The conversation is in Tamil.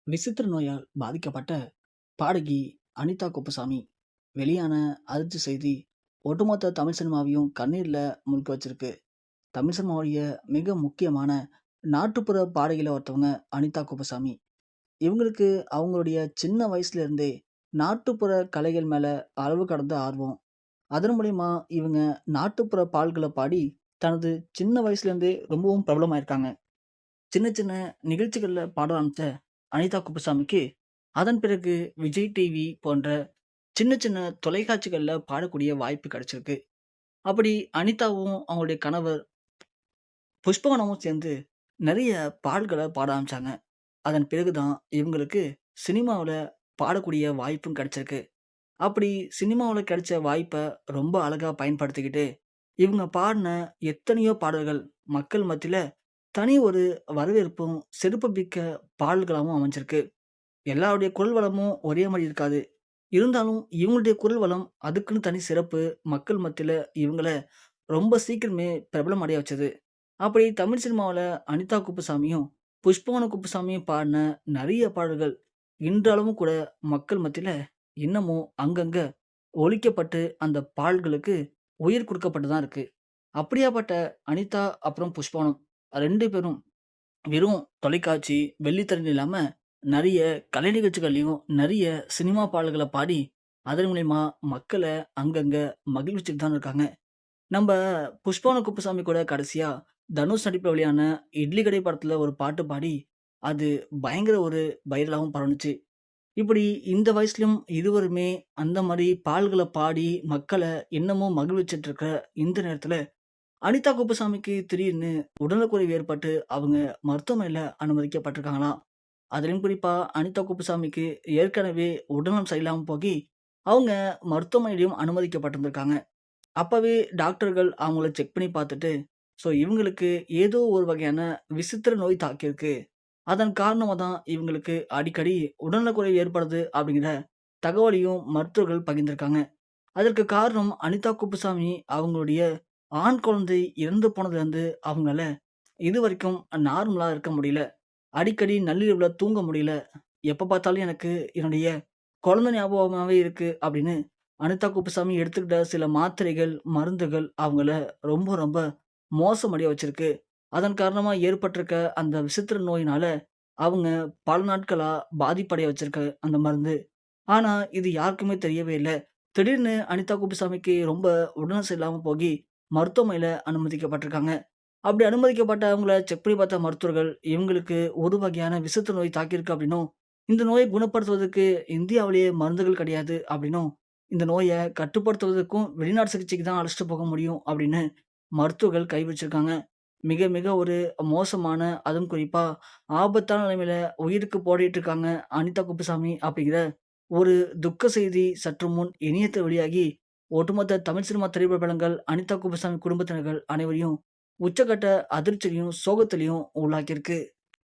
விசித்திர நோயால் பாதிக்கப்பட்ட பாடகி அனிதா குப்புசாமி வெளியான அதிர்ச்சி செய்தி ஒட்டுமொத்த தமிழ் சினிமாவையும் கண்ணீரில் முழுக்க வச்சிருக்கு. தமிழ் சினிமாவுடைய மிக முக்கியமான நாட்டுப்புற பாடகியில் ஒருத்தவங்க அனிதா குப்புசாமி. இவங்களுக்கு அவங்களுடைய சின்ன வயசுல இருந்தே நாட்டுப்புற கலைகள் மேல அளவு கடந்த ஆர்வம். அதன் மூலியமா இவங்க நாட்டுப்புற பாடல்களை பாடி தனது சின்ன வயசுல இருந்தே ரொம்பவும் பிரபலமாயிருக்காங்க. சின்ன சின்ன நிகழ்ச்சிகள்ல பாட ஆரம்பிச்ச அனிதா குப்புசாமிக்கு, அதன் பிறகு விஜய் டிவி போன்ற சின்ன சின்ன தொலைக்காட்சிகள்ல பாடக்கூடிய வாய்ப்பு கிடைச்சிருக்கு. அப்படி அனிதாவும் அவங்களுடைய கணவர் புஷ்பவனமும் சேர்ந்து நிறைய பாடல்கள பாட ஆரம்பிச்சாங்க. அதன் பிறகு தான் இவங்களுக்கு சினிமாவுல பாடக்கூடிய வாய்ப்பும் கிடைச்சிருக்கு. அப்படி சினிமாவுல கிடைச்ச வாய்ப்ப ரொம்ப அழகா பயன்படுத்திக்கிட்டு, இவங்க பாடின எத்தனையோ பாடல்கள் மக்கள் மத்தியில தனி ஒரு வரவேற்பும், சிறப்புமிக்க பாடல்களாவும் அமைஞ்சிருக்கு. எல்லாருடைய குரல் வளமும் ஒரே மாரி இருக்காது. இருந்தாலும் இவங்களுடைய குரல் வளம் அதுக்குன்னு தனி சிறப்பு. மக்கள் மத்தியில இவங்கள ரொம்ப சீக்கிரமே பிரபலம் அடைய வச்சது. அப்படி தமிழ் சினிமாவுல அனிதா குப்புசாமியும், புஷ்பவன குப்புசாமியும் பாடின நெறைய பாடல்கள் இன்றளவும் கூட மக்கள் மத்தியில இன்னமும் அங்கங்க ஒலிக்கப்பட்டு, அந்த பாடல்களுக்கு உயிர் குடுக்கப்பட்டு தான் இருக்கு. அப்படியாப்பட்ட அனிதா அப்புறம் புஷ்பவனம் 2 பேரும் வெறும் தொலைக்காட்சி, வெள்ளித்திரைன்னு இல்லாம, நெறைய கலை நிகழ்ச்சிகள்லயும், நெறைய சினிமா பாடல்கள பாடி, அதன் மூலியமா மக்கள அங்கங்க மகிழ்விச்சுட்டு தான் இருக்காங்க. நம்ப புஷ்பவன குப்புசாமி கூட கடைசியா தனுஷ் நடிப்புல வெளியான இட்லி கடை படத்துல ஒரு பாட்டு பாடி, அது பயங்கர ஒரு வைரலாவும் பரவுனுச்சு. இப்படி இந்த வயசுலயும் இருவருமே அந்த மாரி பாடல்கள பாடி, மக்கள இன்னமும் மகிழ்விச்சுட்டு இருக்கிற இந்த நேரத்துல அனிதா குப்புசாமிக்கு திடீர்னு உடல்நலக்குறைவு ஏற்பட்டு அவங்க மருத்துவமனையில அனுமதிக்கப்பட்டிருக்காங்களாம். அதிலும் குறிப்பா அனிதா குப்புசாமிக்கு ஏற்கனவே உடல்நலம் சரியில்லாம போகி, அவங்க மருத்துவமனையிலயும் அனுமதிக்கப்பட்டிருந்திருக்காங்க. அப்பவே டாக்டர்கள் அவங்கள செக் பண்ணி பார்த்துட்டு, இவங்களுக்கு ஏதோ ஒரு வகையான விசித்திர நோய் தாக்கியிருக்கு. அதன் காரணமா தான் இவங்களுக்கு அடிக்கடி உடல்நலக்குறைவு ஏற்படுது அப்படிங்கிற தகவலையும் மருத்துவர்கள் பகிர்ந்திருக்காங்க. அதற்கு காரணம் அனிதா குப்புசாமி அவங்களுடைய ஆண் குழந்தை இறந்து போனதுலருந்து அவங்களால இதுவரைக்கும் நார்மலா இருக்க முடியல. அடிக்கடி நள்ளிரவுல தூங்க முடியல. எப்ப பார்த்தாலும் எனக்கு என்னுடைய குழந்தை ஞாபகமாவே இருக்கு அப்படின்னு அனிதா குப்புசாமி எடுத்துக்கிட்ட சில மாத்திரைகள், மருந்துகள் அவங்கள ரொம்ப ரொம்ப மோசமடைய வச்சிருக்கு. அதன் காரணமா ஏற்பட்டிருக்க அந்த விசித்திர நோயினால அவங்க பல நாட்களா பாதிப்படைய வச்சிருக்கு அந்த மருந்து. ஆனா, இது யாருக்குமே தெரியவே இல்ல. திடீர்னு அனிதா குப்புசாமிக்கு ரொம்ப உடல்நலம் சரியில்லாம போகி, மருத்துவமனையில அனுமதிக்கப்பட்டிருக்காங்க. அப்படி அனுமதிக்கப்பட்ட அவங்கள செக் பண்ணி பார்த்த மருத்துவர்கள், இவங்களுக்கு ஒரு வகையான விசித்திர நோய் தாக்கியிருக்கு அப்படின்னும், இந்த நோய குணப்படுத்துவதற்கு இந்தியாவிலேயே மருந்துகள் கிடையாது அப்படின்னும், இந்த நோய கட்டுப்படுத்துவதற்கும் வெளிநாட்டு சிகிச்சைக்கு தான் அழைச்சிட்டு போக முடியும் அப்படின்னு மருத்துவர்கள் கை வச்சிருக்காங்க. மிக மிக ஒரு மோசமான, அதுவும் குறிப்பா ஆபத்தான நிலைமையில உயிருக்கு போராடிட்டு இருக்காங்க அனிதா குப்புசாமி அப்படிங்கிற ஒரு துக்க செய்தி சற்று முன் இணையத்தில் வெளியாகி, ஒட்டுமொத்த தமிழ் சினிமா திரைப்பட பிரபலங்கள், அனிதா குப்புசாமி குடும்பத்தினர்கள் அனைவரையும் உச்சக்கட்ட அதிர்ச்சியிலயும், சோகத்திலயும் உள்ளாக்கியிருக்கு.